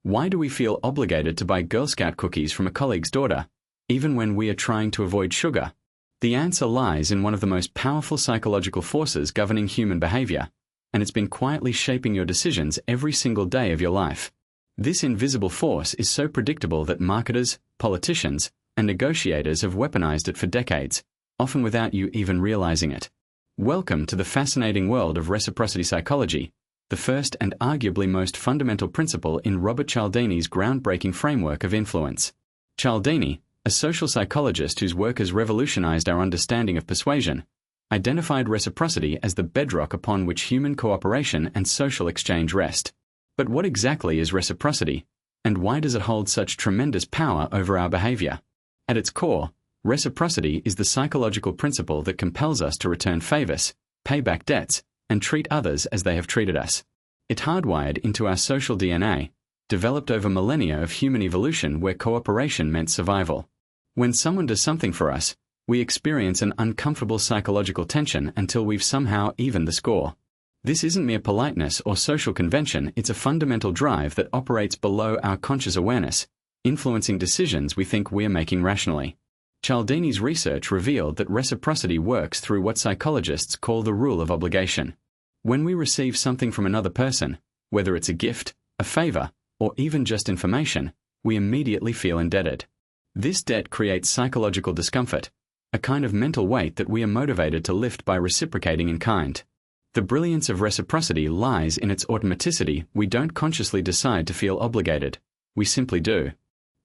Why do we feel obligated to buy Girl Scout cookies from a colleague's daughter, even when we are trying to avoid sugar? The answer lies in one of the most powerful psychological forces governing human behavior, and it's been quietly shaping your decisions every single day of your life. This invisible force is so predictable that marketers, politicians, and negotiators have weaponized it for decades, often without you even realizing it. Welcome to the fascinating world of reciprocity psychology, the first and arguably most fundamental principle in Robert Cialdini's groundbreaking framework of influence. Cialdini, a social psychologist whose work has revolutionized our understanding of persuasion, identified reciprocity as the bedrock upon which human cooperation and social exchange rest. But what exactly is reciprocity, and why does it hold such tremendous power over our behavior? At its core, reciprocity is the psychological principle that compels us to return favors, pay back debts, and treat others as they have treated us. It's hardwired into our social DNA, developed over millennia of human evolution where cooperation meant survival. When someone does something for us, we experience an uncomfortable psychological tension until we've somehow evened the score. This isn't mere politeness or social convention, it's a fundamental drive that operates below our conscious awareness, influencing decisions we think we're making rationally. Cialdini's research revealed that reciprocity works through what psychologists call the rule of obligation. When we receive something from another person, whether it's a gift, a favor, or even just information, we immediately feel indebted. This debt creates psychological discomfort, a kind of mental weight that we are motivated to lift by reciprocating in kind. The brilliance of reciprocity lies in its automaticity. We don't consciously decide to feel obligated. We simply do.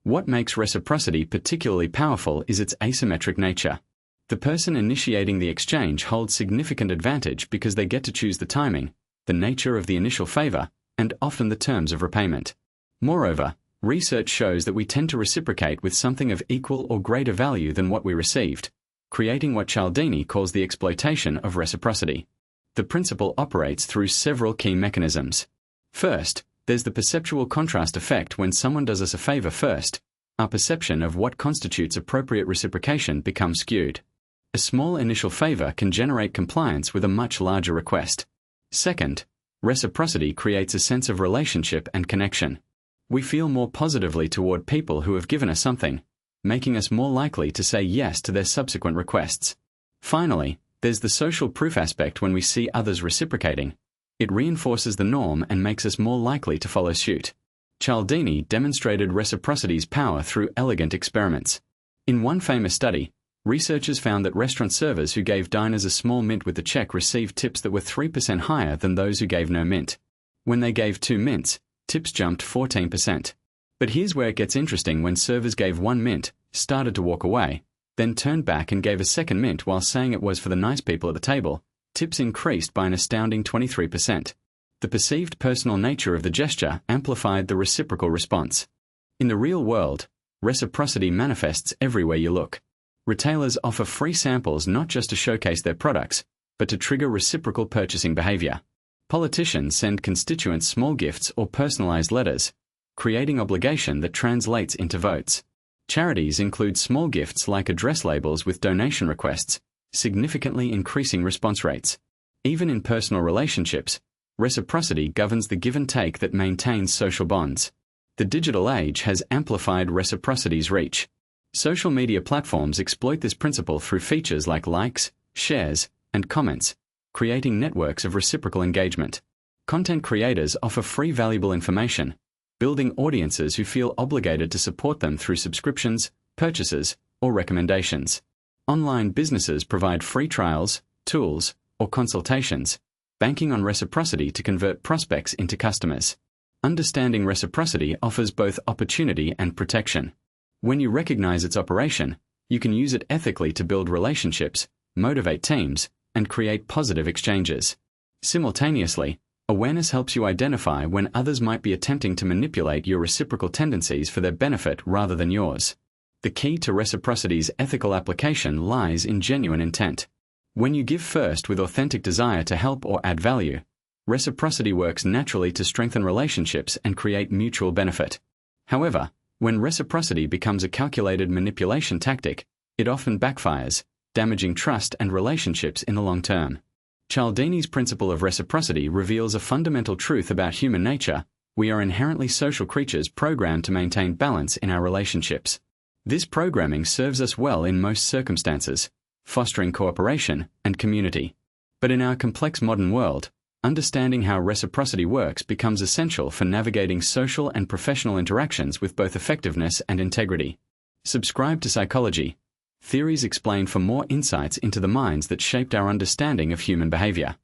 What makes reciprocity particularly powerful is its asymmetric nature. The person initiating the exchange holds significant advantage because they get to choose the timing, the nature of the initial favor, and often the terms of repayment. Moreover, research shows that we tend to reciprocate with something of equal or greater value than what we received, creating what Cialdini calls the exploitation of reciprocity. The principle operates through several key mechanisms. First, there's the perceptual contrast effect. When someone does us a favor first, our perception of what constitutes appropriate reciprocation becomes skewed. A small initial favor can generate compliance with a much larger request. Second, reciprocity creates a sense of relationship and connection. We feel more positively toward people who have given us something, making us more likely to say yes to their subsequent requests. Finally, there's the social proof aspect. When we see others reciprocating, it reinforces the norm and makes us more likely to follow suit. Cialdini demonstrated reciprocity's power through elegant experiments. In one famous study, researchers found that restaurant servers who gave diners a small mint with the check received tips that were 3% higher than those who gave no mint. When they gave 2 mints, tips jumped 14%. But here's where it gets interesting. When servers gave 1 mint, started to walk away, then turned back and gave a second mint while saying it was for the nice people at the table, tips increased by an astounding 23%. The perceived personal nature of the gesture amplified the reciprocal response. In the real world, reciprocity manifests everywhere you look. Retailers offer free samples not just to showcase their products, but to trigger reciprocal purchasing behavior. Politicians send constituents small gifts or personalized letters, creating obligation that translates into votes. Charities include small gifts like address labels with donation requests, significantly increasing response rates. Even in personal relationships, reciprocity governs the give and take that maintains social bonds. The digital age has amplified reciprocity's reach. Social media platforms exploit this principle through features like likes, shares, and comments, creating networks of reciprocal engagement. Content creators offer free valuable information, building audiences who feel obligated to support them through subscriptions, purchases, or recommendations. Online businesses provide free trials, tools, or consultations, banking on reciprocity to convert prospects into customers. Understanding reciprocity offers both opportunity and protection. When you recognize its operation, you can use it ethically to build relationships, motivate teams, and create positive exchanges. Simultaneously, awareness helps you identify when others might be attempting to manipulate your reciprocal tendencies for their benefit rather than yours. The key to reciprocity's ethical application lies in genuine intent. When you give first with authentic desire to help or add value, reciprocity works naturally to strengthen relationships and create mutual benefit. However, when reciprocity becomes a calculated manipulation tactic, it often backfires, damaging trust and relationships in the long term. Cialdini's principle of reciprocity reveals a fundamental truth about human nature: We are inherently social creatures programmed to maintain balance in our relationships. This programming serves us well in most circumstances, fostering cooperation and community. But in our complex modern world, understanding how reciprocity works becomes essential for navigating social and professional interactions with both effectiveness and integrity. Subscribe to Psychology. Theories explained for more insights into the minds that shaped our understanding of human behavior.